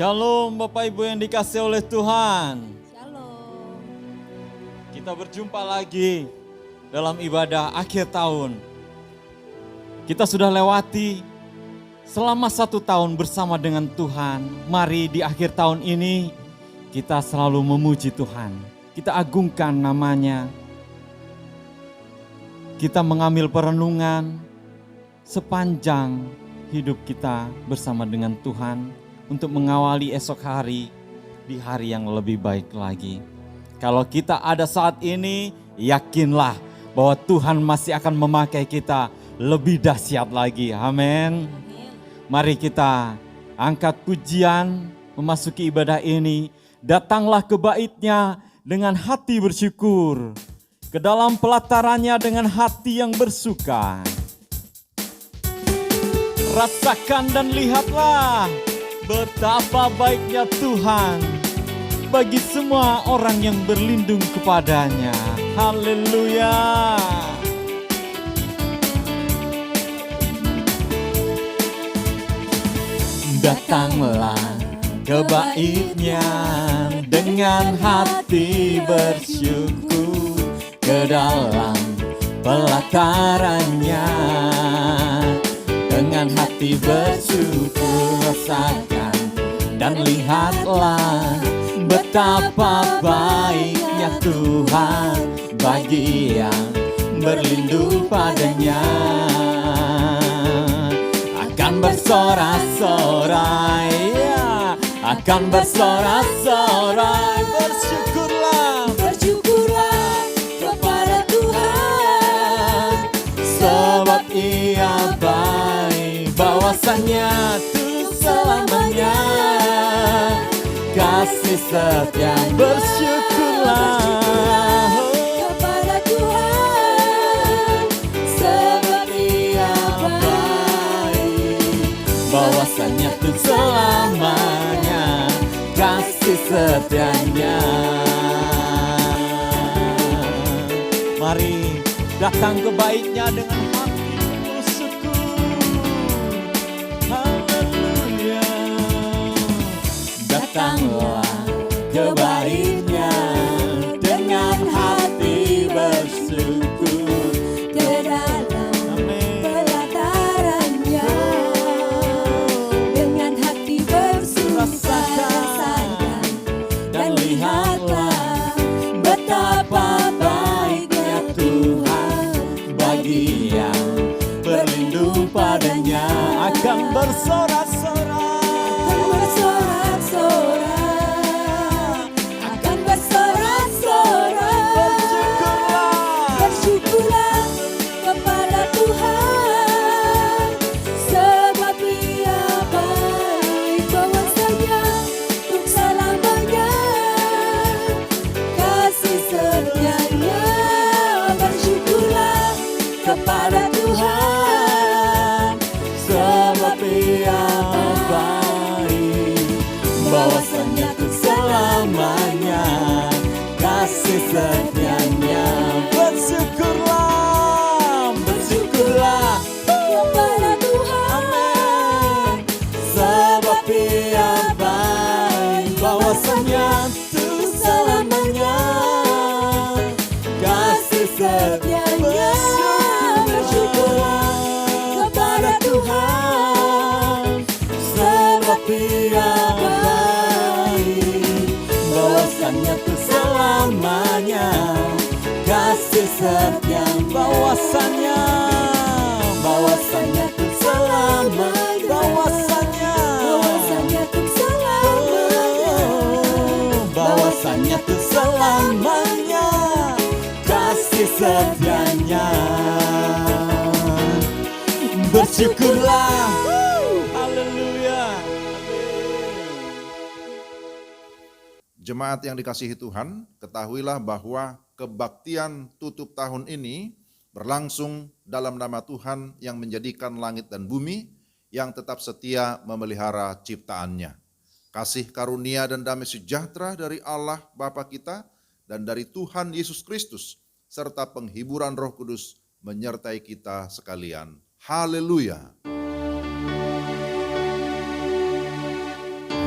Shalom Bapak Ibu yang dikasihi oleh Tuhan. Shalom. Kita berjumpa lagi dalam ibadah akhir tahun. Kita sudah lewati selama 1 tahun bersama dengan Tuhan. Mari di akhir tahun ini kita selalu memuji Tuhan. Kita agungkan namanya. Kita mengambil perenungan sepanjang hidup kita bersama dengan Tuhan. Untuk mengawali esok hari di hari yang lebih baik lagi. Kalau kita ada saat ini, yakinlah bahwa Tuhan masih akan memakai kita lebih dahsyat lagi. Amin. Mari kita angkat pujian memasuki ibadah ini. Datanglah ke bait-Nya dengan hati bersyukur. Ke dalam pelatarannya dengan hati yang bersuka. Rasakan dan lihatlah betapa baiknya Tuhan bagi semua orang yang berlindung kepadanya. Haleluya. Datanglah ke bait-Nya dengan hati bersyukur, ke dalam pelatarannya dengan hati bersyukur. Rasakan dan lihatlah betapa baiknya Tuhan bagi yang berlindung padanya. Akan bersorak-sorai, ya, akan bersorak-sorai. Bersyukurlah, Bersyukurlah kepada Tuhan, sebab Ia baik, bahwasannya tuh selamanya kasih setia. Bersyukurlah kepada Tuhan, sebab Ia baik, bahwasannya tuh selamanya kasih setianya. Mari datang ke bait-Nya dengan hati bersyukur. Haleluya. Datanglah ke bait-Nya dengan hati bersyukur, ke dalam pelatarannya dengan hati bersuka. Rasakan dan lihatlah betapa baiknya Tuhan bagi yang berlindung padanya. Akan bersorak-sorai, akan bersorak-sorai. Bersyukurlah kepada Tuhan, sebab Ia baik, bahwasanya untuk selamanya kasih setianya. Bersyukurlah kepada Tuhan, sebab Ia baik, bahwasanya tuh selamanya kasih setianya. Bersyukurlah, bersyukurlah kepada Tuhan, sebab Ia baik, bahwasanya tuh selamanya kasih setianya. bersyukurlah kepada Tuhan, sebab Ia baik, bahwasanya tuh selamanya kasih setia. Bahwasanya tuh selamanya, bahwasanya untuk selamanya, bahwasanya tuh selamanya kasih setianya. Bersyukurlah. Haleluya. Jemaat yang dikasihi Tuhan, ketahuilah bahwa kebaktian tutup tahun ini berlangsung dalam nama Tuhan yang menjadikan langit dan bumi, yang tetap setia memelihara ciptaannya. Kasih karunia dan damai sejahtera dari Allah Bapa kita dan dari Tuhan Yesus Kristus, serta penghiburan Roh Kudus menyertai kita sekalian. Haleluya.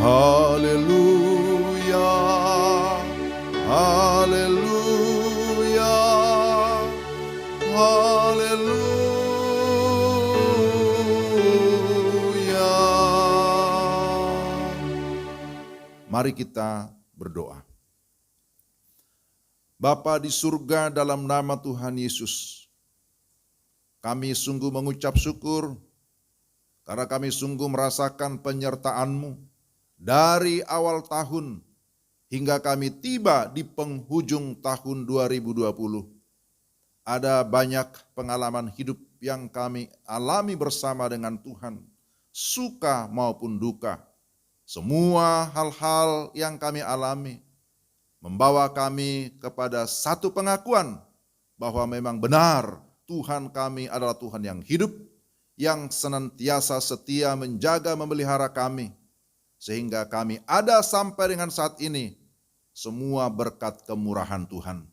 Haleluya, haleluya, haleluya. Mari kita berdoa. Bapa di surga, dalam nama Tuhan Yesus, kami sungguh mengucap syukur karena kami sungguh merasakan penyertaan-Mu dari awal tahun hingga kami tiba di penghujung tahun 2020. Ada banyak pengalaman hidup yang kami alami bersama dengan Tuhan, suka maupun duka. Semua hal-hal yang kami alami membawa kami kepada satu pengakuan bahwa memang benar Tuhan kami adalah Tuhan yang hidup, yang senantiasa setia menjaga memelihara kami, sehingga kami ada sampai dengan saat ini, semua berkat kemurahan Tuhan.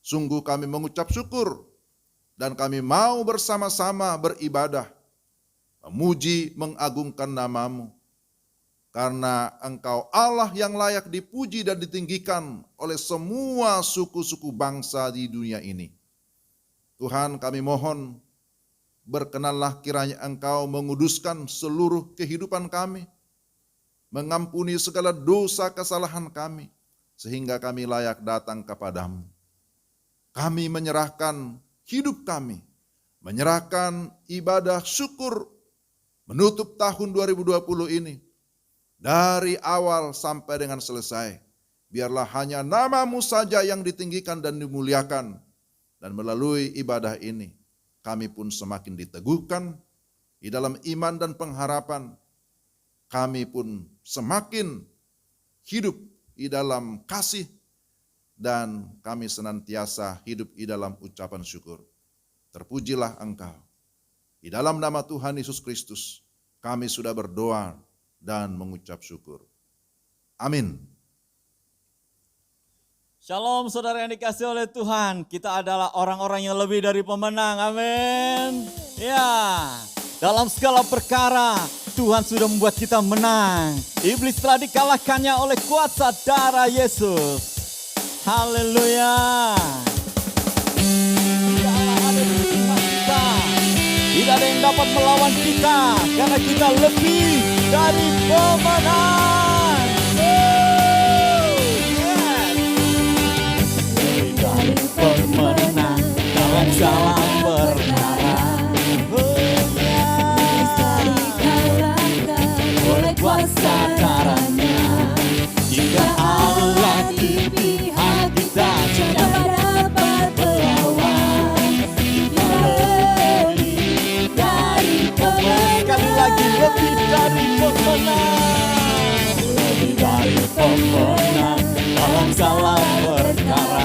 Sungguh kami mengucap syukur, dan kami mau bersama-sama beribadah, memuji, mengagungkan nama-Mu, karena Engkau Allah yang layak dipuji dan ditinggikan oleh semua suku-suku bangsa di dunia ini. Tuhan, kami mohon, berkenanlah kiranya Engkau menguduskan seluruh kehidupan kami, mengampuni segala dosa kesalahan kami, sehingga kami layak datang kepadamu. Kami menyerahkan hidup kami, menyerahkan ibadah syukur menutup tahun 2020 ini, dari awal sampai dengan selesai. Biarlah hanya nama-Mu saja yang ditinggikan dan dimuliakan, dan melalui ibadah ini, kami pun semakin diteguhkan di dalam iman dan pengharapan. Kami pun semakin hidup di dalam kasih, dan kami senantiasa hidup di dalam ucapan syukur. Terpujilah Engkau. Di dalam nama Tuhan Yesus Kristus, kami sudah berdoa dan mengucap syukur. Amin. Shalom saudara yang dikasih oleh Tuhan, kita adalah orang-orang yang lebih dari pemenang, amin. Ya, dalam segala perkara Tuhan sudah membuat kita menang. Iblis telah dikalahkannya oleh kuasa darah Yesus. Haleluya. Dia Allah ada di pihak kita. Tidak ada yang dapat melawan kita, karena kita lebih dari pemenang. Pemenang dalam segala perkara. Dikalahkan oleh kuasa darahnya. Jika Allah di pihak kita, Siapa dapat melawan? Kita lebih dari pemenang. sekali lagi lebih dari pemenang. Lebih dari pemenang dalam segala perkara.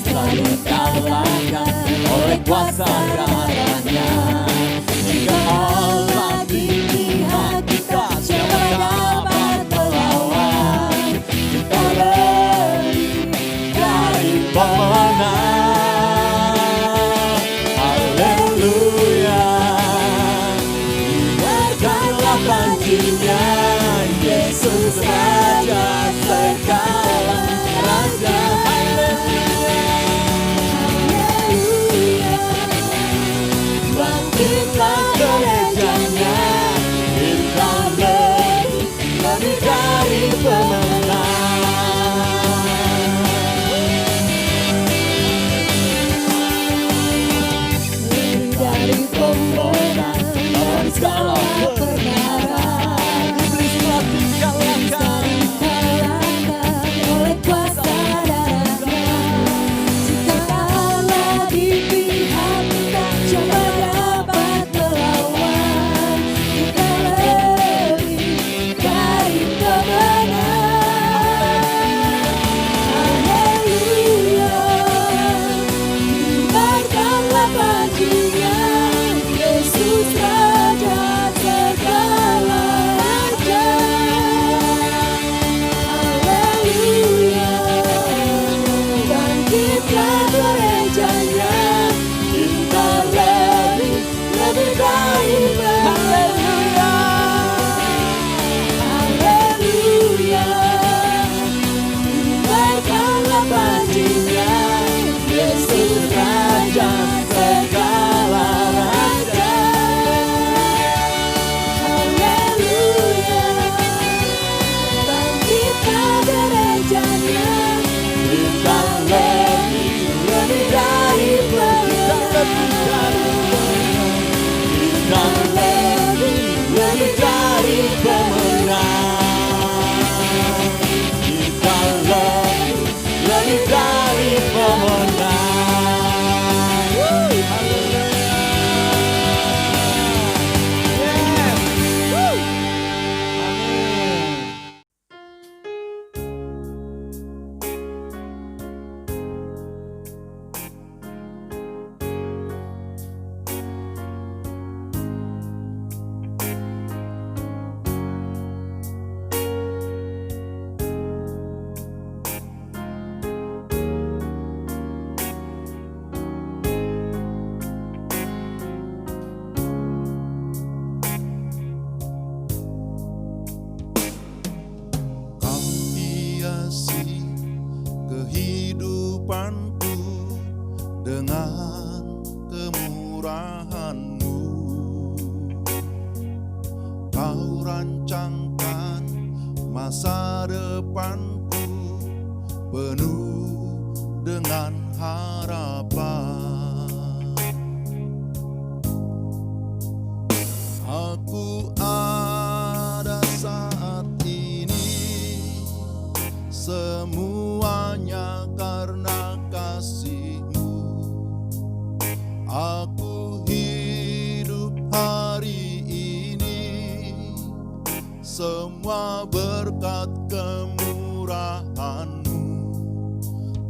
Setelah dikalahkan oleh kuasa darahnya. Jika Allah di pihak kita, siapa dapat melawan? Kita lebih dari pemenang. Haleluya. Biarkanlah panjinya Yesus Raja segala raja. Bangkitlah gerejanya, kita lebih dari pemenang. kehidupanku dengan kemurahan-Mu. Kau rancangkan masa depanku penuh dengan harapan. Aku ada saat ini, semuanya karena kasih-Mu. Aku hidup hari ini, semua berkat kemurahan-Mu.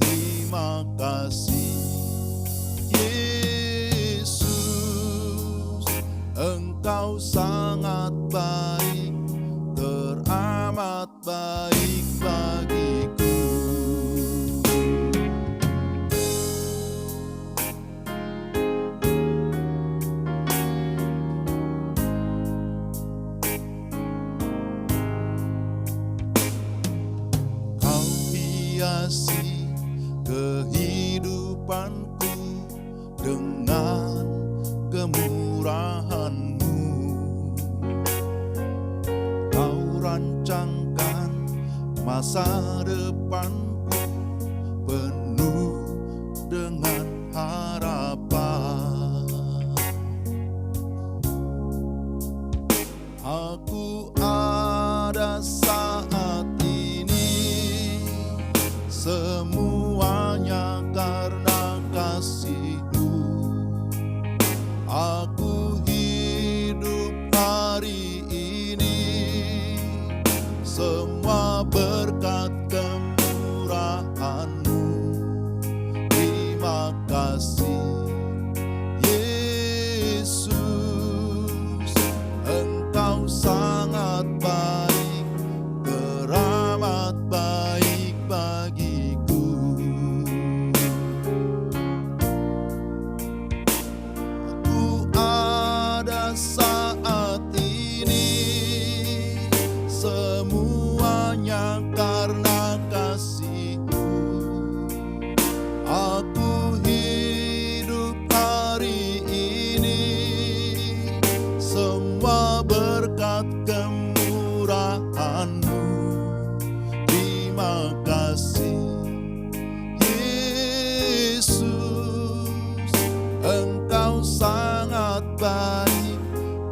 Terima kasih Yesus, Engkau sangat baik, teramat baik bagiku. Kau hiasi kehidupanku dengan kemurahan-Mu. Kau rancangkan masa depanku penuh dengan harapan. Aku ada saat ini, semuanya karena kasih-Mu. Aku hidup hari ini, semua berkat kemurahan-Mu. Terima kasih Yesus, Engkau sangat baik, teramat baik bagiku. Aku ada saat ini, semuanya karena kasih-Mu. Aku hidup hari ini, semua berkat kemurahan-Mu. Terima kasih Yesus, Engkau sangat baik,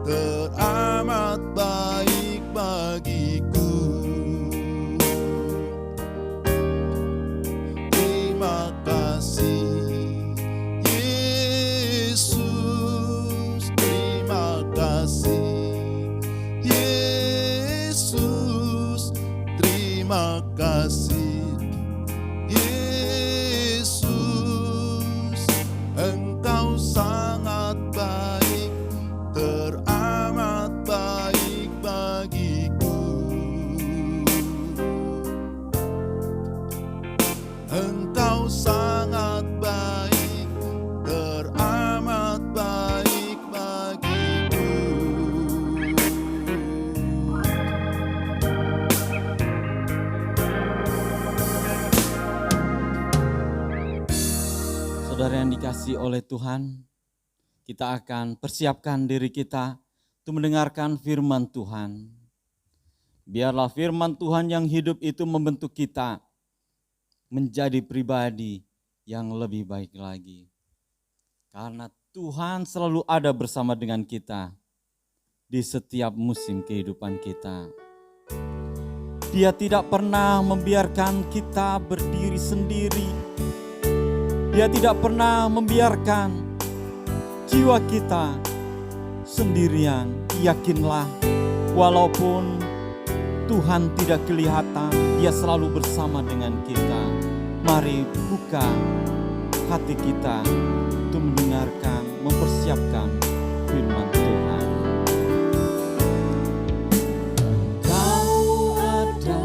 teramat baik bagiku. Terima kasih Yesus, terima kasih Yesus, terima kasih Yesus, Engkau sangat baik, teramat baik bagiku. Engkau sangat baik, teramat baik bagiku. Saudara yang dikasihi oleh Tuhan, kita akan persiapkan diri kita untuk mendengarkan firman Tuhan. Biarlah firman Tuhan yang hidup itu membentuk kita menjadi pribadi yang lebih baik lagi. Karena Tuhan selalu ada bersama dengan kita di setiap musim kehidupan kita. Dia tidak pernah membiarkan kita berdiri sendiri. Dia tidak pernah membiarkan jiwa kita sendirian. Yakinlah, walaupun Tuhan tidak kelihatan, Dia selalu bersama dengan kita. Mari buka hati kita untuk mendengarkan, mempersiapkan firman Tuhan. Kau ada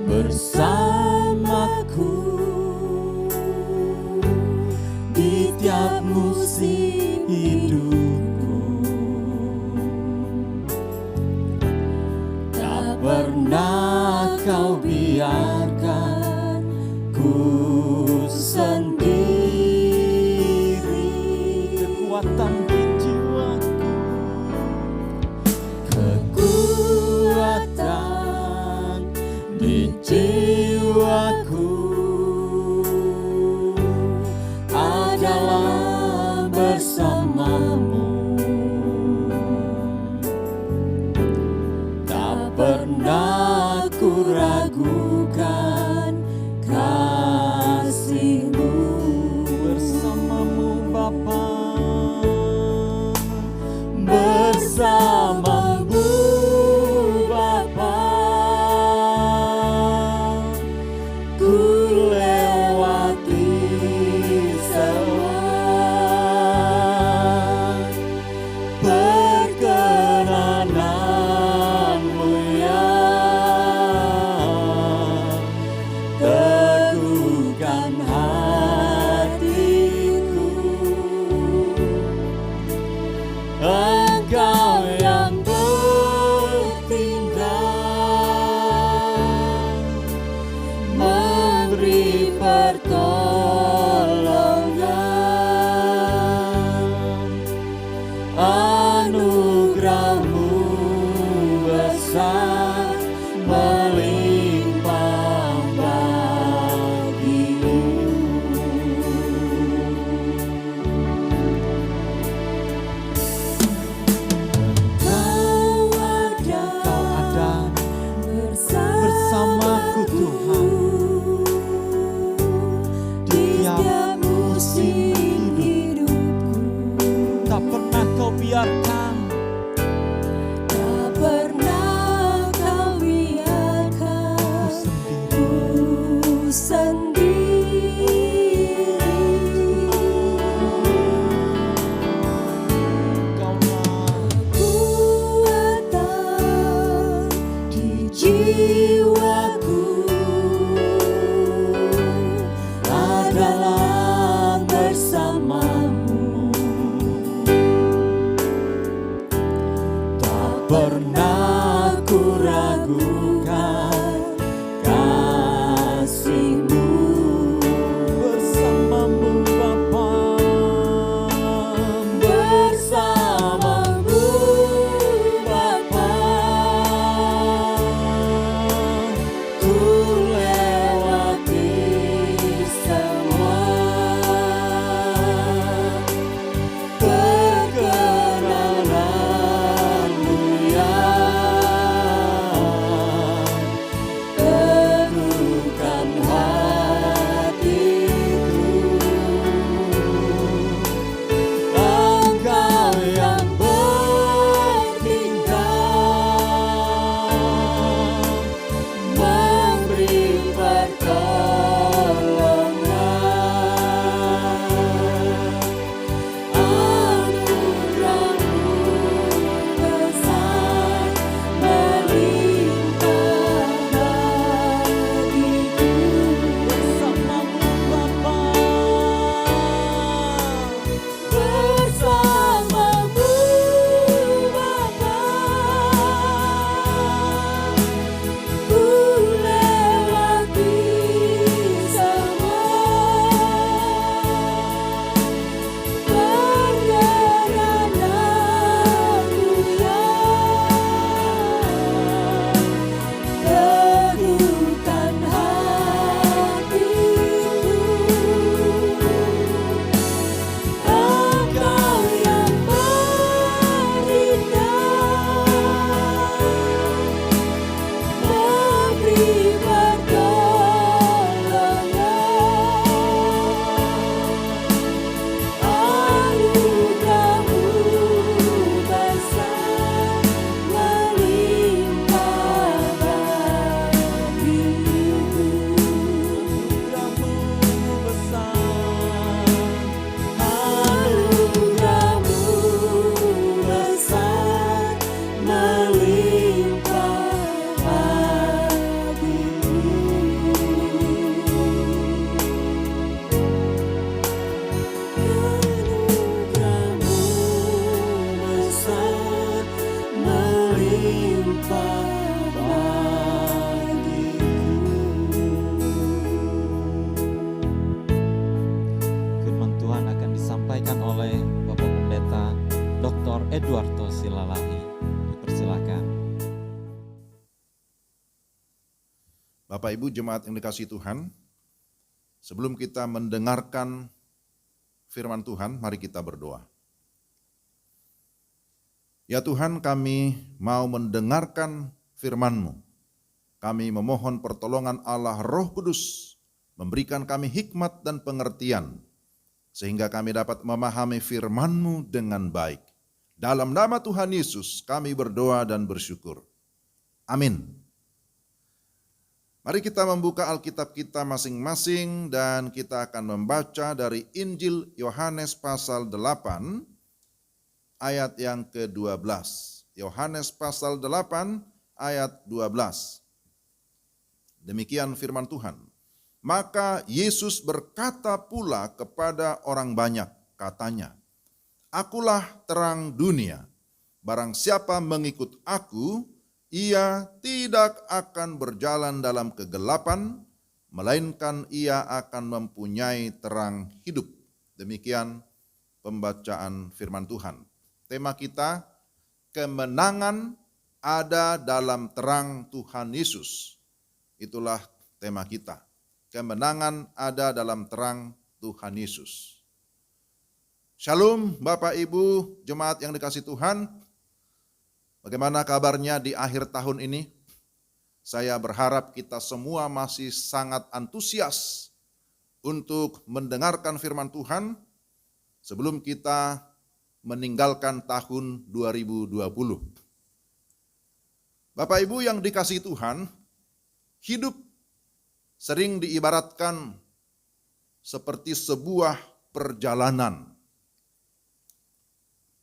bersamaku di tiap musim hidupku. Tak pernah Kau biarkan ku sendiri, kekuatan di jiwaku, kekuatan di jiwaku adalah bersamamu. Tak pernah ku ragukan kasih-Mu. bersamamu Bapa, Bersamamu Bapa, ku lewati semua perkenanan-Mu yang teguhkan hatiku. Engkau yang bertindak, memberi pertolongan, anugerah-Mu besar melimpah bagiku. Kau ada bersamaku Tuhan, di tiap musim hidupku. tak pernah Kau biarkan Tak pernah Kau biarkan ku sendiri. Kaulah Kekuatan di jiwaku adalah bersamamu. Tak pernah ku ragukan kasih-Mu. bersamamu Bapa, Bersamamu Bapa, ku lewati semua perkenanan-Mu yang Eduardo Silalahi. Dipersilakan. Bapak Ibu jemaat yang dikasihi Tuhan, sebelum kita mendengarkan firman Tuhan, mari kita berdoa. Ya Tuhan, kami mau mendengarkan firman-Mu. Kami memohon pertolongan Allah Roh Kudus, memberikan kami hikmat dan pengertian, sehingga kami dapat memahami firman-Mu dengan baik. Dalam nama Tuhan Yesus kami berdoa dan bersyukur. Amin. Mari kita membuka Alkitab kita masing-masing dan kita akan membaca dari Injil Yohanes pasal 8 ayat yang ke-12. Yohanes pasal 8 ayat 12. Demikian firman Tuhan. Maka Yesus berkata pula kepada orang banyak, katanya, "Akulah terang dunia. Barang siapa mengikut aku, ia tidak akan berjalan dalam kegelapan, melainkan ia akan mempunyai terang hidup." Demikian pembacaan firman Tuhan. Tema kita, kemenangan ada dalam terang Tuhan Yesus. Itulah tema kita. Kemenangan ada dalam terang Tuhan Yesus. Shalom Bapak Ibu jemaat yang dikasihi Tuhan. Bagaimana kabarnya di akhir tahun ini? Saya berharap kita semua masih sangat antusias untuk mendengarkan firman Tuhan sebelum kita meninggalkan tahun 2020. Bapak Ibu yang dikasihi Tuhan, hidup sering diibaratkan seperti sebuah perjalanan.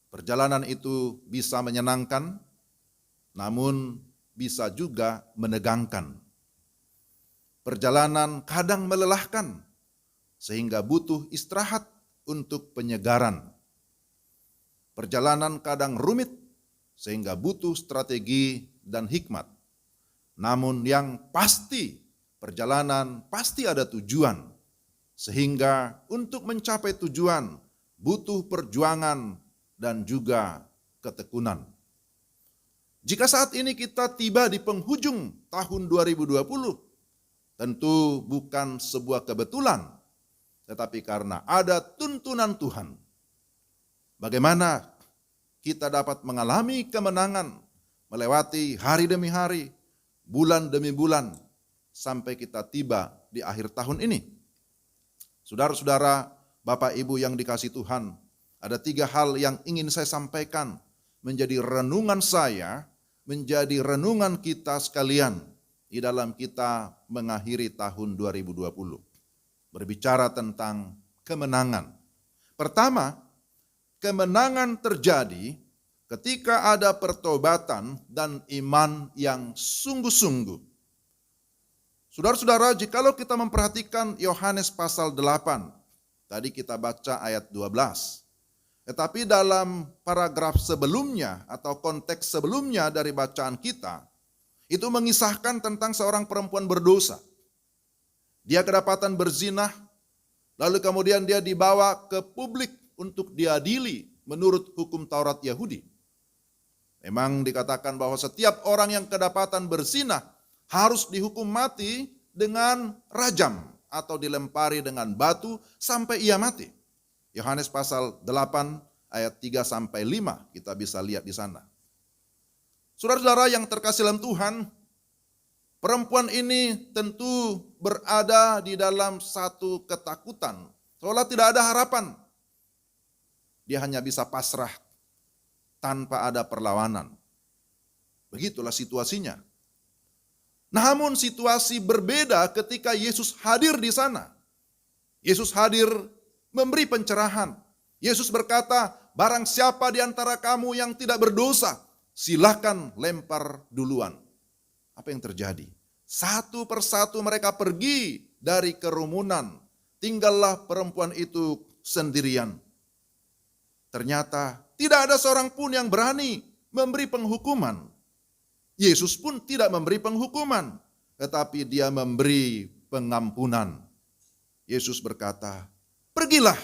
Perjalanan itu bisa menyenangkan, namun bisa juga menegangkan. Perjalanan kadang melelahkan, sehingga butuh istirahat untuk penyegaran. Perjalanan kadang rumit, sehingga butuh strategi dan hikmat. Namun yang pasti, perjalanan pasti ada tujuan, sehingga untuk mencapai tujuan butuh perjuangan dan juga ketekunan. Jika saat ini kita tiba di penghujung tahun 2020, tentu bukan sebuah kebetulan, tetapi karena ada tuntunan Tuhan. Bagaimana kita dapat mengalami kemenangan, melewati hari demi hari, bulan demi bulan, sampai kita tiba di akhir tahun ini. Saudara-saudara, Bapak Ibu yang dikasihi Tuhan, ada 3 hal yang ingin saya sampaikan menjadi renungan saya, menjadi renungan kita sekalian di dalam kita mengakhiri tahun 2020. Berbicara tentang kemenangan. Pertama, kemenangan terjadi ketika ada pertobatan dan iman yang sungguh-sungguh. Saudara-saudara, jikalau kita memperhatikan Yohanes pasal 8, tadi kita baca ayat 12. Tetapi dalam paragraf sebelumnya atau konteks sebelumnya dari bacaan kita, itu mengisahkan tentang seorang perempuan berdosa. Dia kedapatan berzinah, lalu kemudian dia dibawa ke publik untuk diadili menurut hukum Taurat Yahudi. Memang dikatakan bahwa setiap orang yang kedapatan berzinah harus dihukum mati dengan rajam atau dilempari dengan batu sampai ia mati. Yohanes pasal 8 ayat 3-5 kita bisa lihat di sana. Saudara-saudara yang terkasih dalam Tuhan, perempuan ini tentu berada di dalam satu ketakutan, seolah tidak ada harapan. Dia hanya bisa pasrah tanpa ada perlawanan. Begitulah situasinya. Namun situasi berbeda ketika Yesus hadir di sana. Yesus hadir memberi pencerahan. Yesus berkata, "Barang siapa di antara kamu yang tidak berdosa, silakan lempar duluan." Apa yang terjadi? Satu persatu mereka pergi dari kerumunan. Tinggallah perempuan itu sendirian. Ternyata tidak ada seorang pun yang berani memberi penghukuman. Yesus pun tidak memberi penghukuman, tetapi dia memberi pengampunan. Yesus berkata, "Pergilah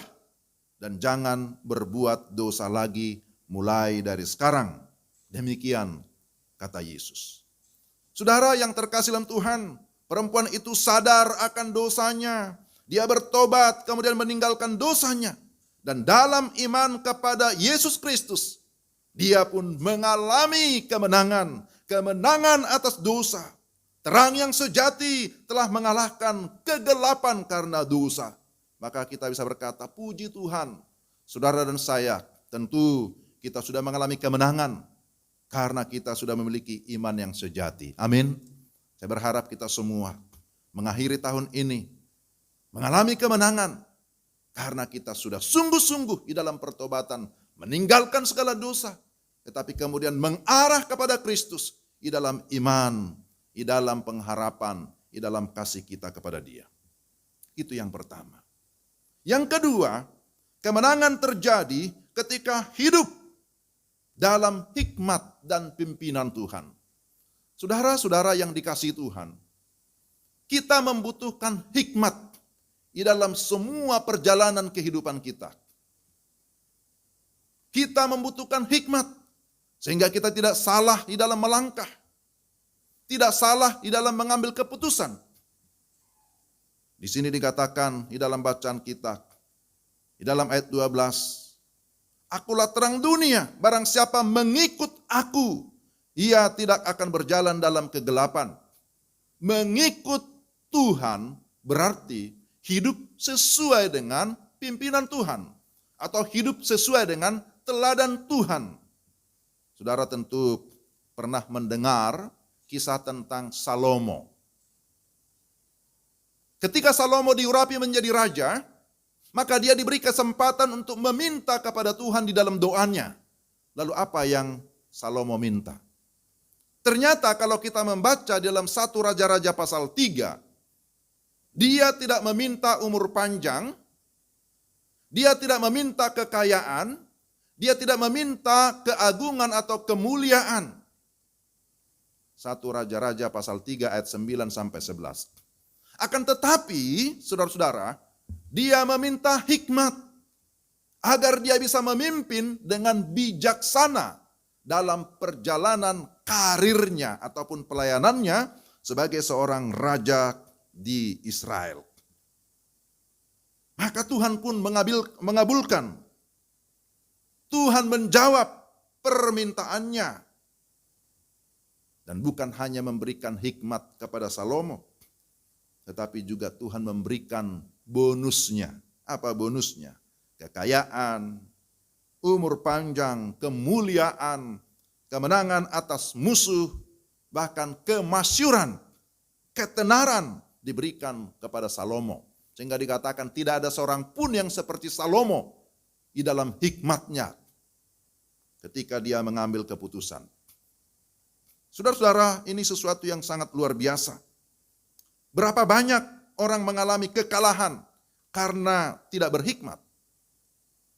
dan jangan berbuat dosa lagi mulai dari sekarang. Demikian kata Yesus. Saudara yang terkasih dalam Tuhan, perempuan itu sadar akan dosanya. Dia bertobat kemudian meninggalkan dosanya. Dan dalam iman kepada Yesus Kristus, dia pun mengalami kemenangan. Kemenangan atas dosa. Terang yang sejati telah mengalahkan kegelapan karena dosa. Maka kita bisa berkata, puji Tuhan. Saudara dan saya, tentu kita sudah mengalami kemenangan. Karena kita sudah memiliki iman yang sejati. Amin. Saya berharap kita semua mengakhiri tahun ini mengalami kemenangan. Karena kita sudah sungguh-sungguh di dalam pertobatan. Meninggalkan segala dosa. Tetapi kemudian mengarah kepada Kristus. Di dalam iman, di dalam pengharapan, di dalam kasih kita kepada Dia. Itu yang pertama. Yang kedua, kemenangan terjadi ketika hidup dalam hikmat dan pimpinan Tuhan. Saudara-saudara yang dikasihi Tuhan, kita membutuhkan hikmat di dalam semua perjalanan kehidupan kita. Kita membutuhkan hikmat sehingga kita tidak salah di dalam melangkah, tidak salah di dalam mengambil keputusan. Di sini dikatakan di dalam bacaan kita, di dalam ayat 12, akulah terang dunia, barang siapa mengikut aku, ia tidak akan berjalan dalam kegelapan. Mengikut Tuhan berarti hidup sesuai dengan pimpinan Tuhan. Atau hidup sesuai dengan teladan Tuhan. Saudara tentu pernah mendengar kisah tentang Salomo. Ketika Salomo diurapi menjadi raja, maka dia diberi kesempatan untuk meminta kepada Tuhan di dalam doanya. Lalu apa yang Salomo minta? Ternyata kalau kita membaca dalam 1 Raja-Raja pasal 3, dia tidak meminta umur panjang, dia tidak meminta kekayaan, dia tidak meminta keagungan atau kemuliaan. 1 Raja-Raja pasal 3 ayat 9 sampai 11. Akan tetapi, saudara-saudara, dia meminta hikmat agar dia bisa memimpin dengan bijaksana dalam perjalanan karirnya ataupun pelayanannya sebagai seorang raja di Israel. Maka Tuhan pun mengabulkan. Tuhan menjawab permintaannya. Dan bukan hanya memberikan hikmat kepada Salomo, tetapi juga Tuhan memberikan bonusnya. Apa bonusnya? Kekayaan, umur panjang, kemuliaan, kemenangan atas musuh, bahkan kemasyuran, ketenaran diberikan kepada Salomo. Sehingga dikatakan tidak ada seorang pun yang seperti Salomo di dalam hikmatnya ketika dia mengambil keputusan. Saudara-saudara, ini sesuatu yang sangat luar biasa. Berapa banyak orang mengalami kekalahan karena tidak berhikmat?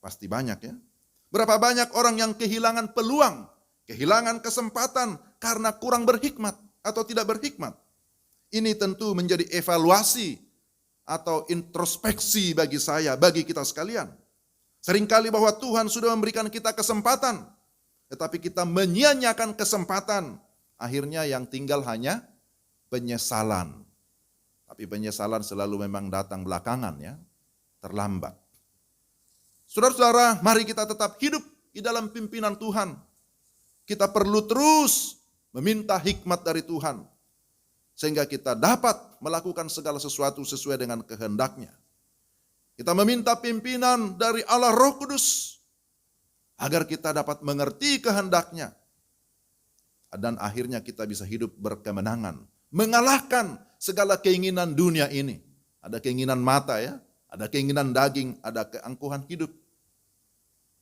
Pasti banyak ya. Berapa banyak orang yang kehilangan peluang, kehilangan kesempatan karena kurang berhikmat atau tidak berhikmat. Ini tentu menjadi evaluasi atau introspeksi bagi saya, bagi kita sekalian. Seringkali bahwa Tuhan sudah memberikan kita kesempatan, tetapi kita menyia-nyiakan kesempatan. Akhirnya yang tinggal hanya penyesalan. Tapi penyesalan selalu memang datang belakangan ya, terlambat. Saudara-saudara, mari kita tetap hidup di dalam pimpinan Tuhan. Kita perlu terus meminta hikmat dari Tuhan. Sehingga kita dapat melakukan segala sesuatu sesuai dengan kehendaknya. Kita meminta pimpinan dari Allah Roh Kudus. Agar kita dapat mengerti kehendaknya. Dan akhirnya kita bisa hidup berkemenangan. Mengalahkan segala keinginan dunia ini. Ada keinginan mata ya. Ada keinginan daging. Ada keangkuhan hidup.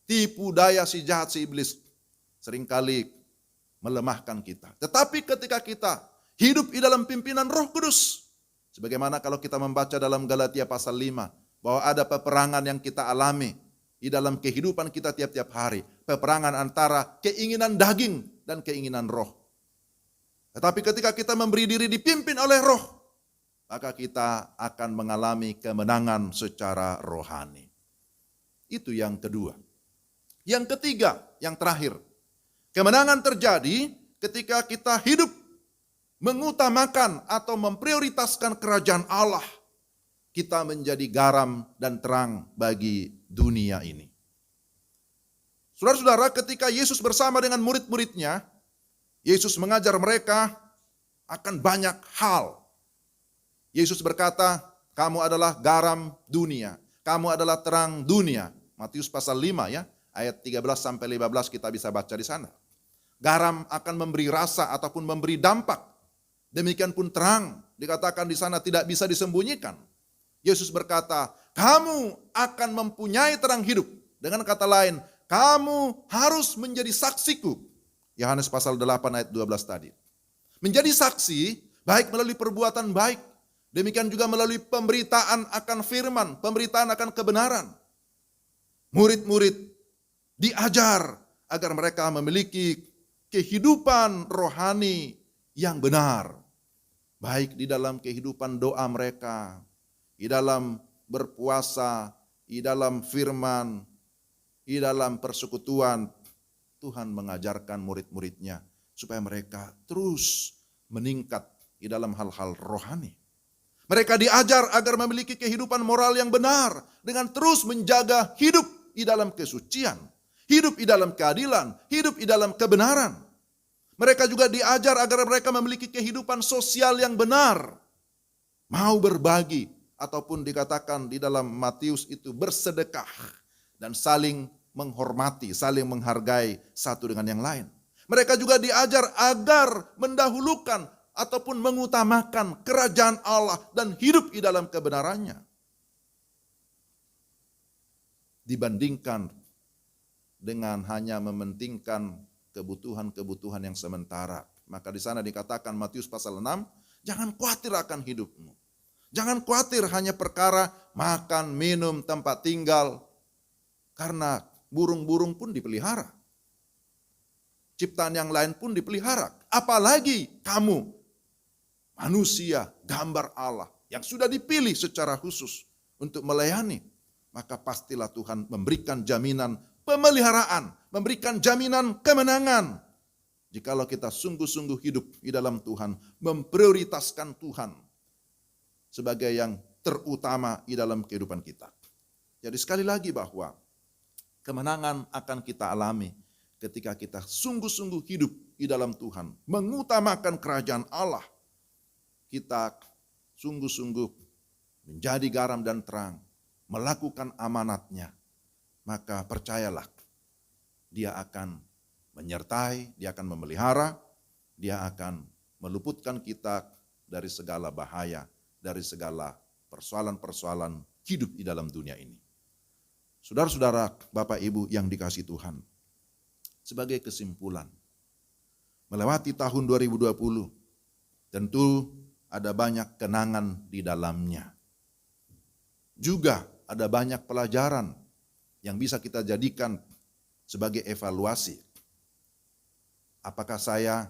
Tipu daya si jahat, si iblis. Seringkali melemahkan kita. Tetapi ketika kita hidup di dalam pimpinan Roh Kudus. Sebagaimana kalau kita membaca dalam Galatia pasal 5. Bahwa ada peperangan yang kita alami. Di dalam kehidupan kita tiap-tiap hari. Peperangan antara keinginan daging dan keinginan roh. Tetapi ketika kita memberi diri dipimpin oleh roh, maka kita akan mengalami kemenangan secara rohani. Itu yang kedua. Yang ketiga, yang terakhir, kemenangan terjadi ketika kita hidup mengutamakan atau memprioritaskan kerajaan Allah. Kita menjadi garam dan terang bagi dunia ini. Saudara-saudara, ketika Yesus bersama dengan murid-muridnya, Yesus mengajar mereka akan banyak hal. Yesus berkata, kamu adalah garam dunia, kamu adalah terang dunia. Matius pasal 5 ya, ayat 13 sampai 15 kita bisa baca di sana. Garam akan memberi rasa ataupun memberi dampak. Demikian pun terang, dikatakan di sana tidak bisa disembunyikan. Yesus berkata, kamu akan mempunyai terang hidup. Dengan kata lain, kamu harus menjadi saksiku. Yohanes pasal 8 ayat 12 tadi. Menjadi saksi, baik melalui perbuatan baik, demikian juga melalui pemberitaan akan firman, pemberitaan akan kebenaran. Murid-murid diajar agar mereka memiliki kehidupan rohani yang benar. Baik di dalam kehidupan doa mereka, di dalam berpuasa, di dalam firman, di dalam persekutuan. Tuhan mengajarkan murid-muridnya supaya mereka terus meningkat di dalam hal-hal rohani. Mereka diajar agar memiliki kehidupan moral yang benar dengan terus menjaga hidup di dalam kesucian, hidup di dalam keadilan, hidup di dalam kebenaran. Mereka juga diajar agar mereka memiliki kehidupan sosial yang benar. Mau berbagi ataupun dikatakan di dalam Matius itu bersedekah dan saling menghormati, saling menghargai satu dengan yang lain. Mereka juga diajar agar mendahulukan ataupun mengutamakan kerajaan Allah dan hidup di dalam kebenarannya. Dibandingkan dengan hanya mementingkan kebutuhan-kebutuhan yang sementara. Maka di sana dikatakan Matius pasal 6, jangan khawatir akan hidupmu. Jangan khawatir hanya perkara makan, minum, tempat tinggal. Karena burung-burung pun dipelihara. Ciptaan yang lain pun dipelihara. Apalagi kamu, manusia, gambar Allah, yang sudah dipilih secara khusus untuk melayani. Maka pastilah Tuhan memberikan jaminan pemeliharaan, memberikan jaminan kemenangan. Jikalau kita sungguh-sungguh hidup di dalam Tuhan, memprioritaskan Tuhan sebagai yang terutama di dalam kehidupan kita. Jadi sekali lagi bahwa kemenangan akan kita alami ketika kita sungguh-sungguh hidup di dalam Tuhan, mengutamakan kerajaan Allah. Kita sungguh-sungguh menjadi garam dan terang, melakukan amanatnya. Maka percayalah, dia akan menyertai, dia akan memelihara, dia akan meluputkan kita dari segala bahaya, dari segala persoalan-persoalan hidup di dalam dunia ini. Saudara-saudara, Bapak Ibu yang dikasihi Tuhan, sebagai kesimpulan, melewati tahun 2020, tentu ada banyak kenangan di dalamnya. Juga ada banyak pelajaran yang bisa kita jadikan sebagai evaluasi. Apakah saya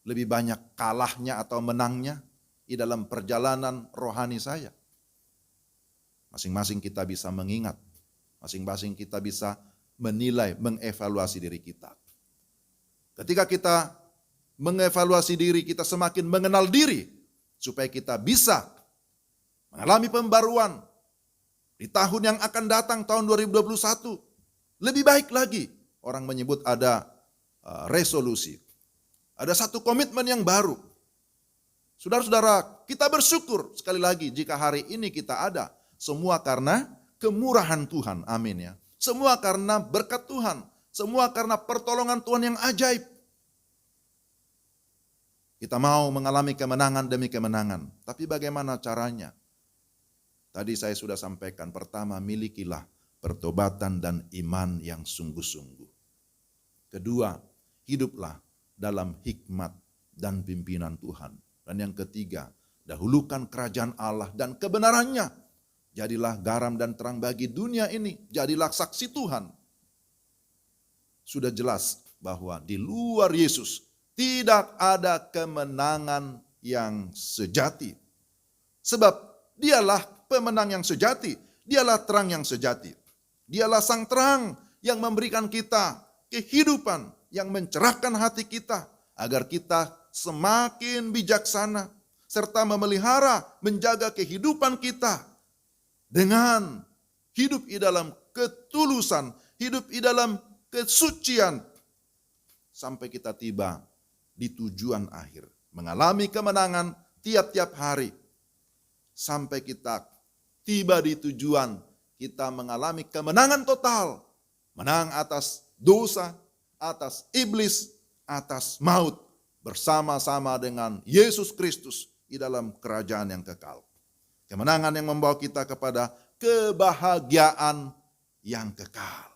lebih banyak kalahnya atau menangnya di dalam perjalanan rohani saya? Masing-masing kita bisa mengingat, masing-masing kita bisa menilai, mengevaluasi diri kita. Ketika kita mengevaluasi diri, kita semakin mengenal diri, supaya kita bisa mengalami pembaruan di tahun yang akan datang, tahun 2021. Lebih baik lagi, orang menyebut ada resolusi. Ada satu komitmen yang baru. Saudara-saudara, kita bersyukur sekali lagi jika hari ini kita ada. Semua karena kemurahan Tuhan, amin ya. Semua karena berkat Tuhan, semua karena pertolongan Tuhan yang ajaib. Kita mau mengalami kemenangan demi kemenangan, tapi bagaimana caranya? Tadi saya sudah sampaikan, pertama milikilah pertobatan dan iman yang sungguh-sungguh. Kedua, hiduplah dalam hikmat dan pimpinan Tuhan. Dan yang ketiga, dahulukan kerajaan Allah dan kebenarannya. Jadilah garam dan terang bagi dunia ini, jadilah saksi Tuhan. Sudah jelas bahwa di luar Yesus tidak ada kemenangan yang sejati. Sebab dialah pemenang yang sejati, dialah terang yang sejati. Dialah sang terang yang memberikan kita kehidupan, yang mencerahkan hati kita, agar kita semakin bijaksana, serta memelihara, menjaga kehidupan kita dengan hidup di dalam ketulusan, hidup di dalam kesucian, sampai kita tiba di tujuan akhir, mengalami kemenangan tiap-tiap hari, sampai kita tiba di tujuan, kita mengalami kemenangan total, menang atas dosa, atas iblis, atas maut, bersama-sama dengan Yesus Kristus di dalam kerajaan yang kekal. Kemenangan yang membawa kita kepada kebahagiaan yang kekal.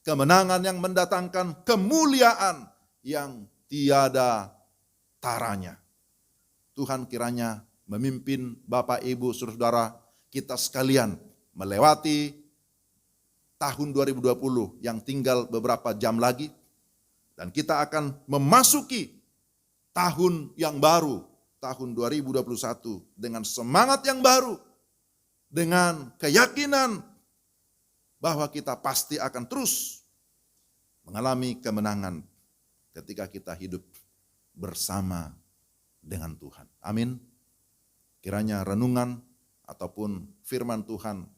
Kemenangan yang mendatangkan kemuliaan yang tiada taranya. Tuhan kiranya memimpin Bapak, Ibu, saudara kita sekalian melewati tahun 2020 yang tinggal beberapa jam lagi. Dan kita akan memasuki tahun yang baru, tahun 2021 dengan semangat yang baru, dengan keyakinan bahwa kita pasti akan terus mengalami kemenangan ketika kita hidup bersama dengan Tuhan. Amin. Kiranya renungan ataupun firman Tuhan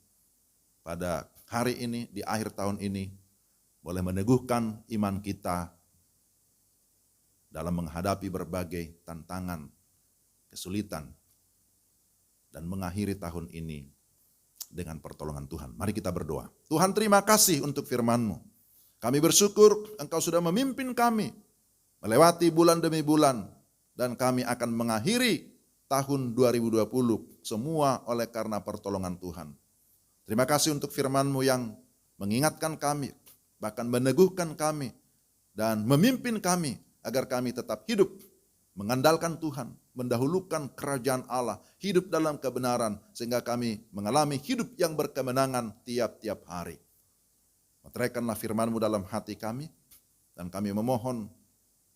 pada hari ini, di akhir tahun ini, boleh meneguhkan iman kita dalam menghadapi berbagai tantangan, kesulitan, dan mengakhiri tahun ini dengan pertolongan Tuhan. Mari kita berdoa. Tuhan, terima kasih untuk firman-Mu. Kami bersyukur Engkau sudah memimpin kami melewati bulan demi bulan, dan kami akan mengakhiri tahun 2020 semua oleh karena pertolongan Tuhan. Terima kasih untuk firman-Mu yang mengingatkan kami, bahkan meneguhkan kami, dan memimpin kami agar kami tetap hidup mengandalkan Tuhan, mendahulukan kerajaan Allah, hidup dalam kebenaran, sehingga kami mengalami hidup yang berkemenangan tiap-tiap hari. Meteraikanlah firman-Mu dalam hati kami, dan kami memohon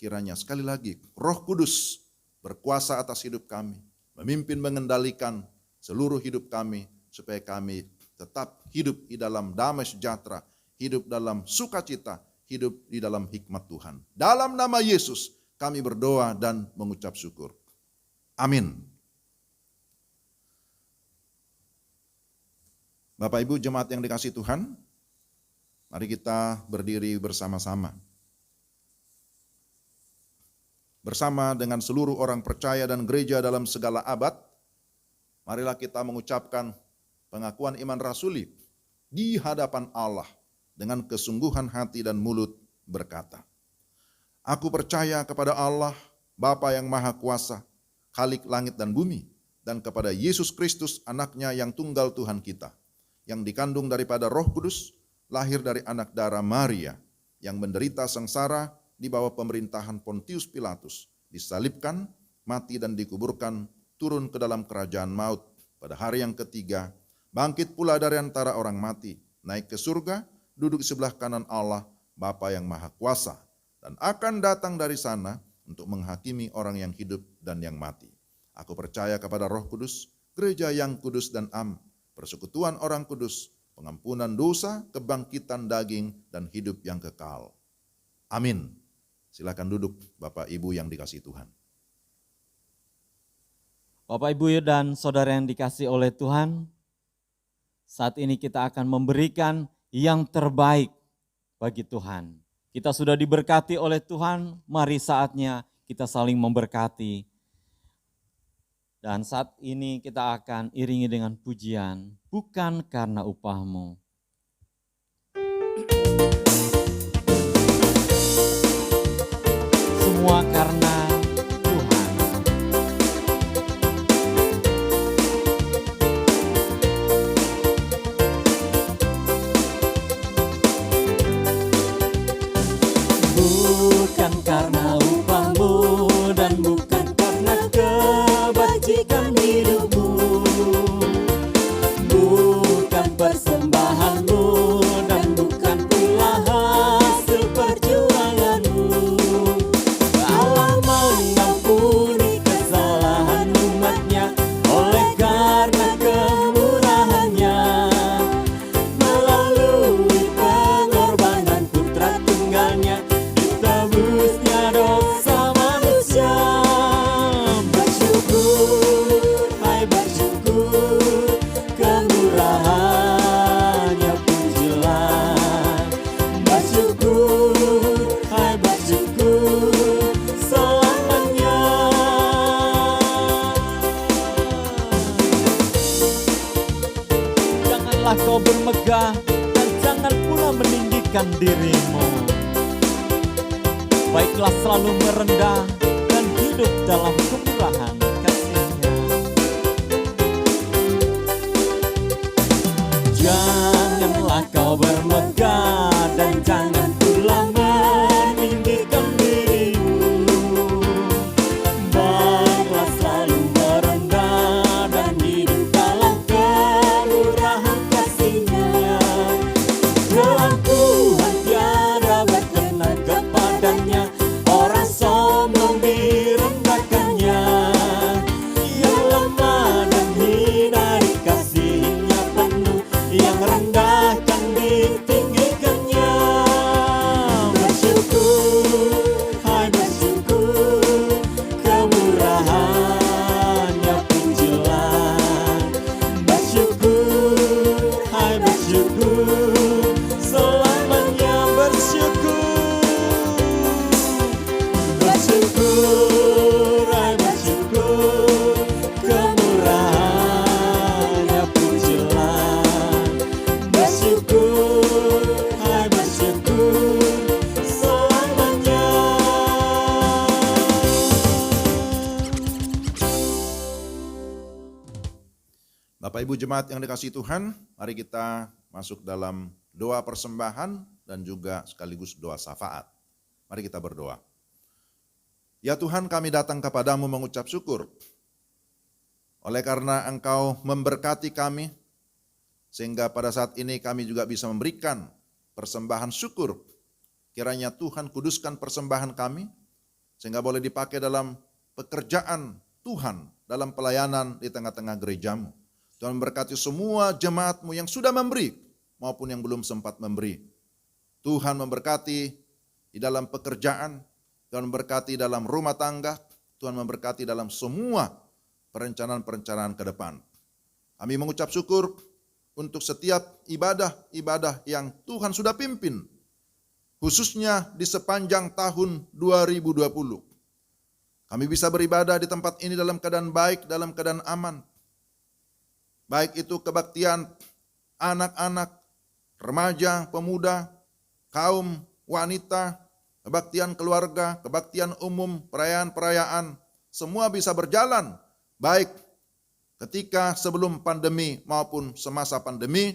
kiranya sekali lagi Roh Kudus berkuasa atas hidup kami, memimpin mengendalikan seluruh hidup kami, supaya kami tetap hidup di dalam damai sejahtera, hidup dalam sukacita, hidup di dalam hikmat Tuhan. Dalam nama Yesus kami berdoa dan mengucap syukur. Amin. Bapak Ibu jemaat yang dikasihi Tuhan, mari kita berdiri bersama-sama. Bersama dengan seluruh orang percaya dan gereja dalam segala abad, marilah kita mengucapkan pengakuan iman rasuli di hadapan Allah dengan kesungguhan hati dan mulut berkata, Aku percaya kepada Allah, Bapa yang Maha Kuasa, Khalik langit dan bumi, dan kepada Yesus Kristus anaknya yang tunggal Tuhan kita, yang dikandung daripada Roh Kudus, lahir dari anak darah Maria, yang menderita sengsara di bawah pemerintahan Pontius Pilatus, disalibkan, mati dan dikuburkan, turun ke dalam kerajaan maut, pada hari yang ketiga, bangkit pula dari antara orang mati, naik ke surga, duduk di sebelah kanan Allah, Bapa yang Maha Kuasa, dan akan datang dari sana untuk menghakimi orang yang hidup dan yang mati. Aku percaya kepada Roh Kudus, gereja yang kudus dan am, persekutuan orang kudus, pengampunan dosa, kebangkitan daging, dan hidup yang kekal. Amin. Silakan duduk Bapak Ibu yang dikasihi Tuhan. Bapak, Ibu, dan saudara yang dikasihi oleh Tuhan, saat ini kita akan memberikan yang terbaik bagi Tuhan. Kita sudah diberkati oleh Tuhan, mari saatnya kita saling memberkati. Dan saat ini kita akan iringi dengan pujian, bukan karena upahmu. Semua karena Tuhan. Bukan karena upahmu dan bukan karena kebajikan hidupmu, bukan persembahanmu dan bukan pula hasil perjuanganmu. Allah mengampuni kesalahan umatnya oleh karena kemurahannya, melalui pengorbanan bermegah dan jangan pula meninggikan dirimu. Baiklah selalu merendah dan hidup dalam kemurahan kasih-Nya. Janganlah kau bermegah dan jangan pula meninggikan dirimu. Baiklah selalu merendah dan hidup dalam kemurahan kasih-Nya. Dalam Tuhan tiada berkenan kepadanya, orang sombong direndahkannya. Yang lemah dan hina dikasihinya penuh, yang rendah kan ditinggikannya. Bersyukur, hai bersyukur, kemurahannya pujilah. Bersyukur, hai bersyukur, selamanya bersyukur. Bersyukur, hai bersyukur, kemurahannya pujilah. Bersyukur, hai bersyukur, selamanya. Bapak Ibu jemaat yang dikasihi Tuhan, mari kita masuk dalam doa persembahan dan juga sekaligus doa syafaat. Mari kita berdoa. Ya Tuhan, kami datang kepadamu mengucap syukur. Oleh karena Engkau memberkati kami, sehingga pada saat ini kami juga bisa memberikan persembahan syukur. Kiranya Tuhan kuduskan persembahan kami, sehingga boleh dipakai dalam pekerjaan Tuhan, dalam pelayanan di tengah-tengah gerejamu. Tuhan memberkati semua jemaat-Mu yang sudah memberi, maupun yang belum sempat memberi. Tuhan memberkati di dalam pekerjaan, Tuhan memberkati dalam rumah tangga, Tuhan memberkati dalam semua perencanaan-perencanaan ke depan. Kami mengucap syukur untuk setiap ibadah-ibadah yang Tuhan sudah pimpin, khususnya di sepanjang tahun 2020. Kami bisa beribadah di tempat ini dalam keadaan baik, dalam keadaan aman. Baik itu kebaktian anak-anak, remaja, pemuda, kaum wanita, kebaktian keluarga, kebaktian umum, perayaan-perayaan, semua bisa berjalan baik ketika sebelum pandemi maupun semasa pandemi,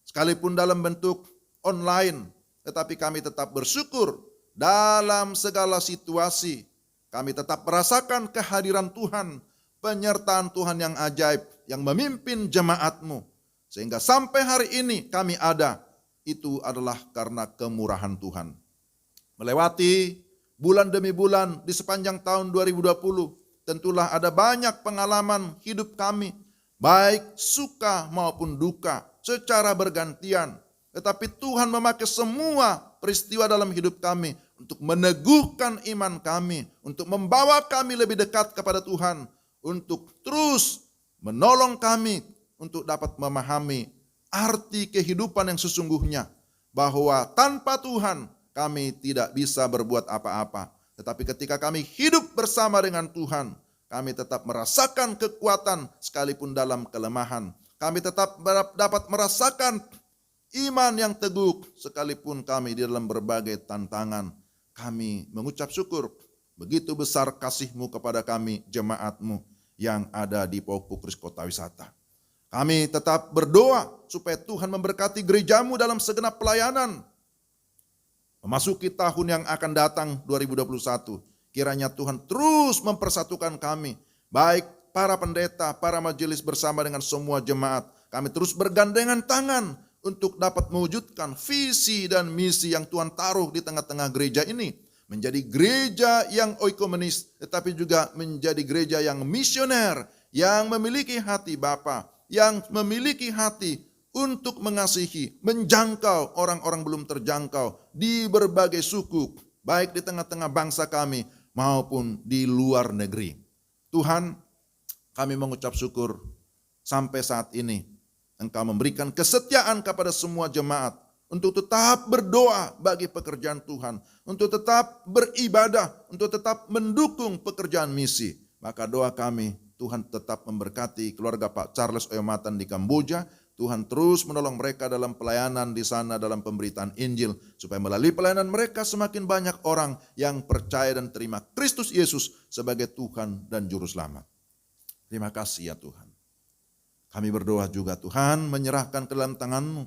sekalipun dalam bentuk online, tetapi kami tetap bersyukur dalam segala situasi. Kami tetap merasakan kehadiran Tuhan, penyertaan Tuhan yang ajaib, yang memimpin jemaat-Mu. Sehingga sampai hari ini kami ada, itu adalah karena kemurahan Tuhan. Melewati bulan demi bulan di sepanjang tahun 2020, tentulah ada banyak pengalaman hidup kami, baik suka maupun duka, secara bergantian. Tetapi Tuhan memakai semua peristiwa dalam hidup kami untuk meneguhkan iman kami, untuk membawa kami lebih dekat kepada Tuhan, untuk terus menolong kami untuk dapat memahami arti kehidupan yang sesungguhnya, bahwa tanpa Tuhan kami tidak bisa berbuat apa-apa. Tetapi ketika kami hidup bersama dengan Tuhan, kami tetap merasakan kekuatan sekalipun dalam kelemahan. Kami tetap dapat merasakan iman yang teguh sekalipun kami di dalam berbagai tantangan. Kami mengucap syukur, begitu besar kasih-Mu kepada kami, jemaat-Mu yang ada di Paupukris Kota Wisata. Kami tetap berdoa supaya Tuhan memberkati gereja-Mu dalam segenap pelayanan. Memasuki tahun yang akan datang 2021, kiranya Tuhan terus mempersatukan kami, baik para pendeta, para majelis bersama dengan semua jemaat. Kami terus bergandengan tangan untuk dapat mewujudkan visi dan misi yang Tuhan taruh di tengah-tengah gereja ini. Menjadi gereja yang oikomenis, tetapi juga menjadi gereja yang misioner, yang memiliki hati Bapa, yang memiliki hati untuk mengasihi, menjangkau orang-orang belum terjangkau di berbagai suku, baik di tengah-tengah bangsa kami maupun di luar negeri. Tuhan, kami mengucap syukur sampai saat ini Engkau memberikan kesetiaan kepada semua jemaat untuk tetap berdoa bagi pekerjaan Tuhan, untuk tetap beribadah, untuk tetap mendukung pekerjaan misi. Maka doa kami, Tuhan tetap memberkati keluarga Pak Charles Oyomatan di Kamboja, Tuhan terus menolong mereka dalam pelayanan di sana, dalam pemberitaan Injil, supaya melalui pelayanan mereka semakin banyak orang yang percaya dan terima Kristus Yesus sebagai Tuhan dan Juru Selamat. Terima kasih ya Tuhan. Kami berdoa juga Tuhan, menyerahkan ke dalam tangan-Mu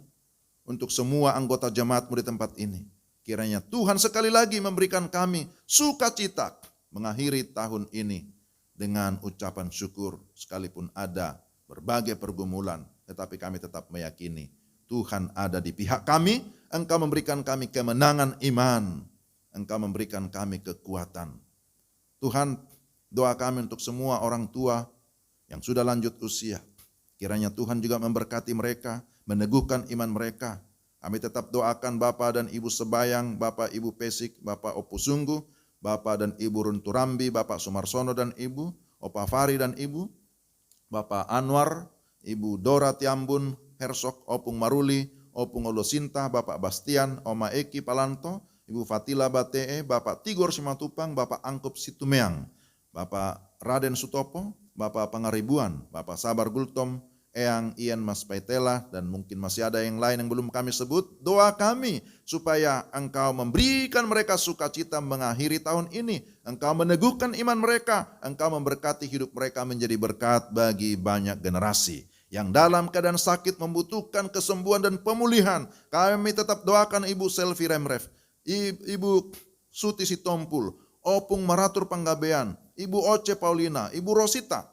untuk semua anggota jemaat-Mu di tempat ini. Kiranya Tuhan sekali lagi memberikan kami sukacita mengakhiri tahun ini dengan ucapan syukur, sekalipun ada berbagai pergumulan, tetapi kami tetap meyakini Tuhan ada di pihak kami. Engkau memberikan kami kemenangan iman, Engkau memberikan kami kekuatan. Tuhan, doa kami untuk semua orang tua yang sudah lanjut usia, kiranya Tuhan juga memberkati mereka, meneguhkan iman mereka. Kami tetap doakan Bapak dan Ibu Sebayang, Bapak Ibu Pesik, Bapak Opu Sungguh, Bapak dan Ibu Runturambi, Bapak Sumarsono dan Ibu, Opa Fari dan Ibu, Bapak Anwar, Ibu Dora Tiambun, Hersok, Opung Maruli, Opung Olosinta, Bapak Bastian, Oma Eki Palanto, Ibu Fatila Batee, Bapak Tigor Simatupang, Bapak Angkup Situmeang, Bapak Raden Sutopo, Bapak Pangaribuan, Bapak Sabar Gultom, Eyang Ian Mas Paitela, dan mungkin masih ada yang lain yang belum kami sebut. Doa kami supaya Engkau memberikan mereka sukacita mengakhiri tahun ini. Engkau meneguhkan iman mereka, Engkau memberkati hidup mereka menjadi berkat bagi banyak generasi yang dalam keadaan sakit membutuhkan kesembuhan dan pemulihan. Kami tetap doakan Ibu Selvi Remref, Ibu Suti Sitompul, Opung Maratur Panggabean, Ibu Oce Paulina, Ibu Rosita,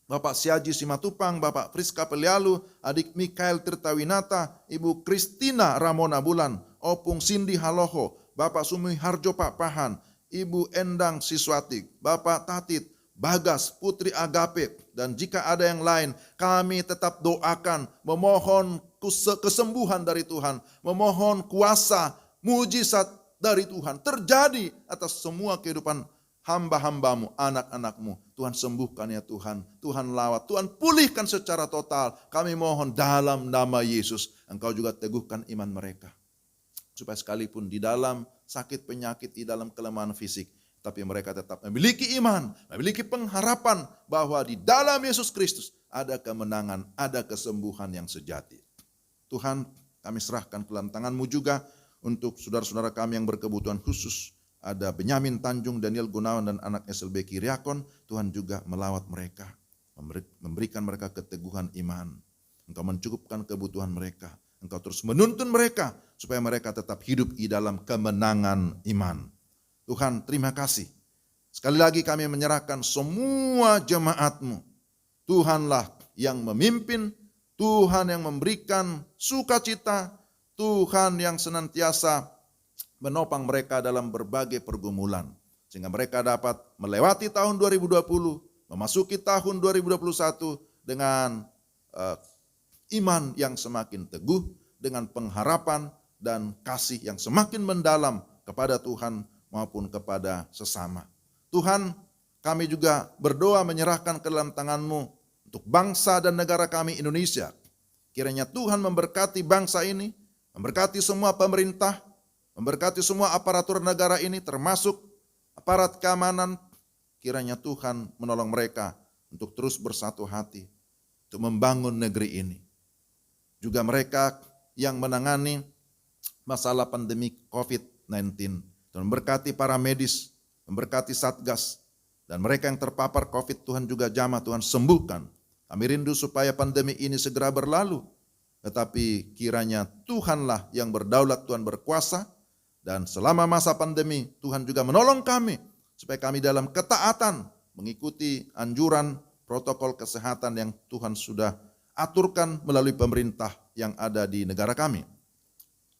Bapak Siaji Simatupang, Bapak Friska Pelialu, Adik Mikael Tirtawinata, Ibu Kristina Ramona Bulan, Opung Cindy Haloho, Bapak Sumi Harjo Pak Pahan, Ibu Endang Siswati, Bapak Tatit, Bagas, Putri Agape, dan jika ada yang lain, kami tetap doakan, memohon kesembuhan dari Tuhan, memohon kuasa, mujizat dari Tuhan terjadi atas semua kehidupan hamba-hambamu, anak-anakmu. Tuhan sembuhkan ya Tuhan, Tuhan lawat, Tuhan pulihkan secara total. Kami mohon dalam nama Yesus, Engkau juga teguhkan iman mereka. Supaya sekalipun di dalam sakit penyakit, di dalam kelemahan fisik, tapi mereka tetap memiliki iman, memiliki pengharapan bahwa di dalam Yesus Kristus ada kemenangan, ada kesembuhan yang sejati. Tuhan, kami serahkan ke dalam tangan-Mu juga untuk saudara-saudara kami yang berkebutuhan khusus. Ada Benyamin Tanjung, Daniel Gunawan, dan anak SLB Kiriakon. Tuhan juga melawat mereka, memberikan mereka keteguhan iman. Engkau mencukupkan kebutuhan mereka. Engkau terus menuntun mereka supaya mereka tetap hidup di dalam kemenangan iman. Tuhan, terima kasih. Sekali lagi kami menyerahkan semua jemaat-Mu. Tuhanlah yang memimpin, Tuhan yang memberikan sukacita, Tuhan yang senantiasa menopang mereka dalam berbagai pergumulan. Sehingga mereka dapat melewati tahun 2020, memasuki tahun 2021 dengan iman yang semakin teguh, dengan pengharapan dan kasih yang semakin mendalam kepada Tuhan maupun kepada sesama. Tuhan, kami juga berdoa menyerahkan ke dalam tangan-Mu untuk bangsa dan negara kami Indonesia. Kiranya Tuhan memberkati bangsa ini, memberkati semua pemerintah, memberkati semua aparatur negara ini termasuk aparat keamanan. Kiranya Tuhan menolong mereka untuk terus bersatu hati untuk membangun negeri ini. Juga mereka yang menangani masalah pandemi COVID-19. Tuhan memberkati para medis, memberkati Satgas, dan mereka yang terpapar COVID Tuhan juga jamah, Tuhan sembuhkan. Kami rindu supaya pandemi ini segera berlalu. Tetapi kiranya Tuhanlah yang berdaulat, Tuhan berkuasa. Dan selama masa pandemi, Tuhan juga menolong kami supaya kami dalam ketaatan mengikuti anjuran protokol kesehatan yang Tuhan sudah aturkan melalui pemerintah yang ada di negara kami.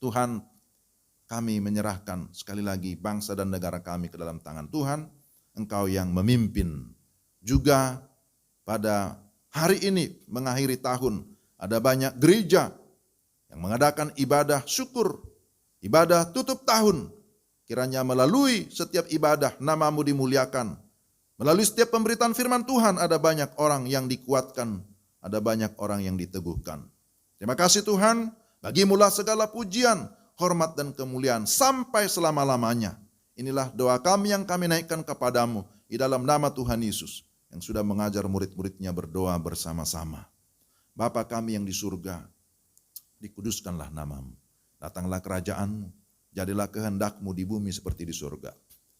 Tuhan, kami menyerahkan sekali lagi bangsa dan negara kami ke dalam tangan Tuhan. Engkau yang memimpin. Juga pada hari ini mengakhiri tahun, ada banyak gereja yang mengadakan ibadah syukur, ibadah tutup tahun. Kiranya melalui setiap ibadah nama-Mu dimuliakan. Melalui setiap pemberitaan firman Tuhan ada banyak orang yang dikuatkan, ada banyak orang yang diteguhkan. Terima kasih Tuhan, bagi-Mu lah segala pujian, hormat dan kemuliaan sampai selama-lamanya. Inilah doa kami yang kami naikkan kepadamu di dalam nama Tuhan Yesus yang sudah mengajar murid-muridnya berdoa bersama-sama. Bapa kami yang di surga, dikuduskanlah namamu. Datanglah kerajaan-Mu, jadilah kehendak-Mu di bumi seperti di surga.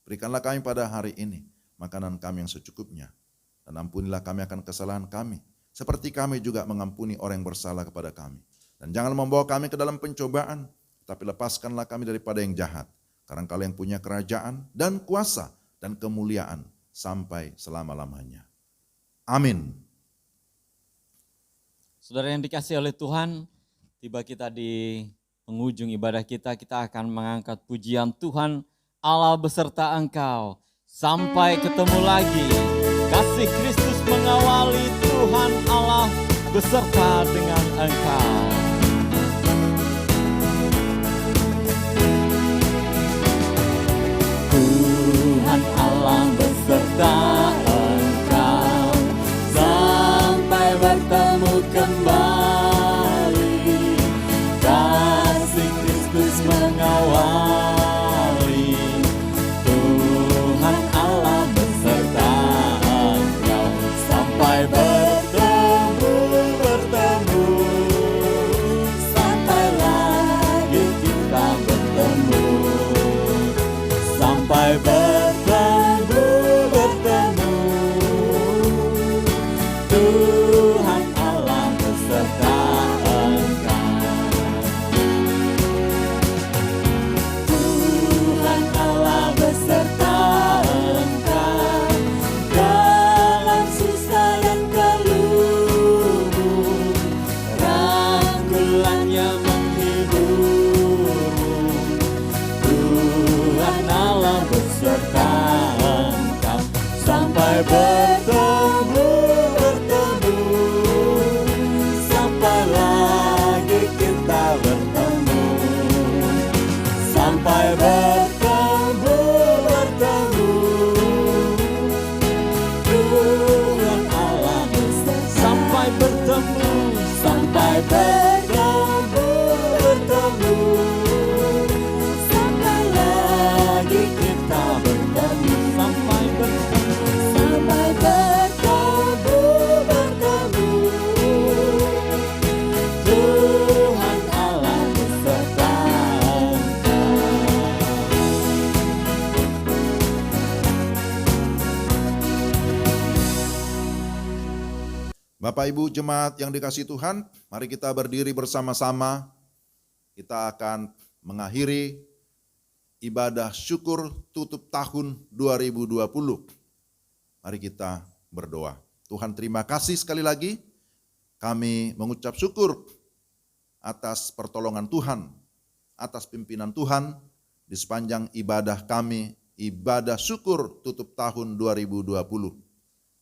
Berikanlah kami pada hari ini makanan kami yang secukupnya. Dan ampunilah kami akan kesalahan kami, seperti kami juga mengampuni orang yang bersalah kepada kami. Dan jangan membawa kami ke dalam pencobaan, tapi lepaskanlah kami daripada yang jahat. Karena Engkau yang punya kerajaan dan kuasa dan kemuliaan sampai selama-lamanya. Amin. Saudara yang dikasihi oleh Tuhan, tiba kita di penghujung ibadah kita akan mengangkat pujian Tuhan Allah beserta engkau. Sampai ketemu lagi, kasih Kristus mengawali, Tuhan Allah beserta dengan engkau. Tuhan Allah beserta engkau sampai bertemu kembali. Kasih Kristus mengawali, Tuhan Allah beserta engkau sampai bertemu, sampai lagi kita bertemu. Sampai bertemu, Tuhan Allah beserta engkau. Tuhan Allah beserta engkau dalam susah dan keluhmu. Rangkulannya menghiburmu. Tuhan Allah beserta engkau sampai bertemu, sampai lagi kita bertemu. Sampai bertemu, Tuhan Allah beserta. Sampai bertemu, Sampai bertemu, sampai lagi kita bertemu. sampai bertemu. Sampai bertemu, Tuhan Allah beserta engkau. Bapak Ibu jemaat yang dikasihi Tuhan, mari kita berdiri bersama-sama. Kita akan mengakhiri ibadah syukur tutup tahun 2020. Mari kita berdoa. Tuhan, terima kasih sekali lagi. Kami mengucap syukur atas pertolongan Tuhan, atas pimpinan Tuhan di sepanjang ibadah kami, ibadah syukur tutup tahun 2020.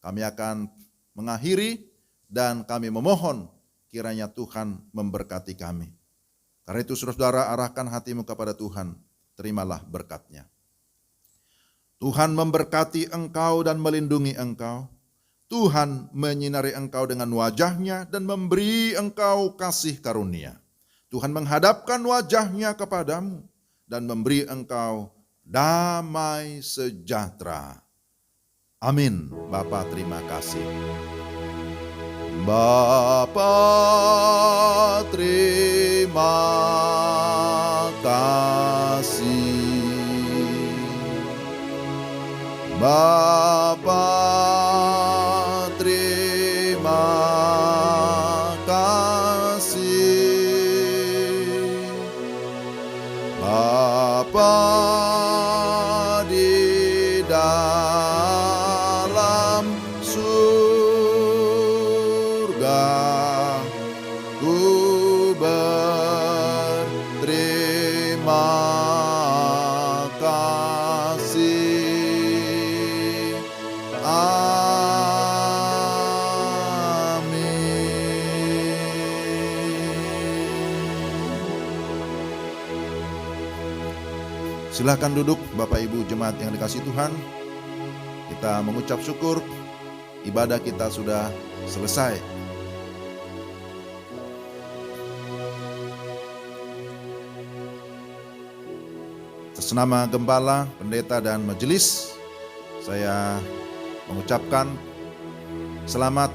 Kami akan mengakhiri dan kami memohon kiranya Tuhan memberkati kami. Karena itu saudara-saudara, arahkan hatimu kepada Tuhan, terimalah berkat-Nya. Tuhan memberkati engkau dan melindungi engkau. Tuhan menyinari engkau dengan wajah-Nya dan memberi engkau kasih karunia. Tuhan menghadapkan wajah-Nya kepadamu dan memberi engkau damai sejahtera. Amin. Bapa, terima kasih. Bapa, terima kasih. Bapa, terima kasih. Bapa di dalam surga, ku berterima kasih. Silakan duduk Bapak Ibu jemaat yang dikasihi Tuhan. Kita mengucap syukur, ibadah kita sudah selesai. Atas nama Gembala, Pendeta dan Majelis, saya mengucapkan selamat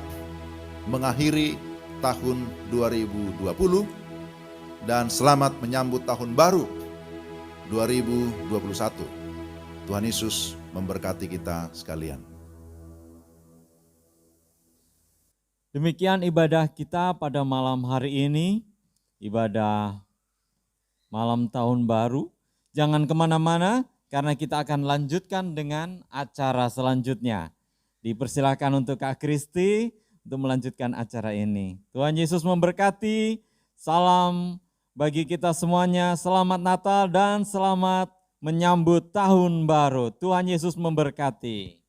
mengakhiri tahun 2020 dan selamat menyambut tahun baru 2021. Tuhan Yesus memberkati kita sekalian. Demikian ibadah kita pada malam hari ini, ibadah malam tahun baru. Jangan kemana-mana karena kita akan lanjutkan dengan acara selanjutnya. Dipersilakan untuk Kak Kristi untuk melanjutkan acara ini. Tuhan Yesus memberkati, salam bagi kita semuanya, selamat Natal dan selamat menyambut tahun baru. Tuhan Yesus memberkati.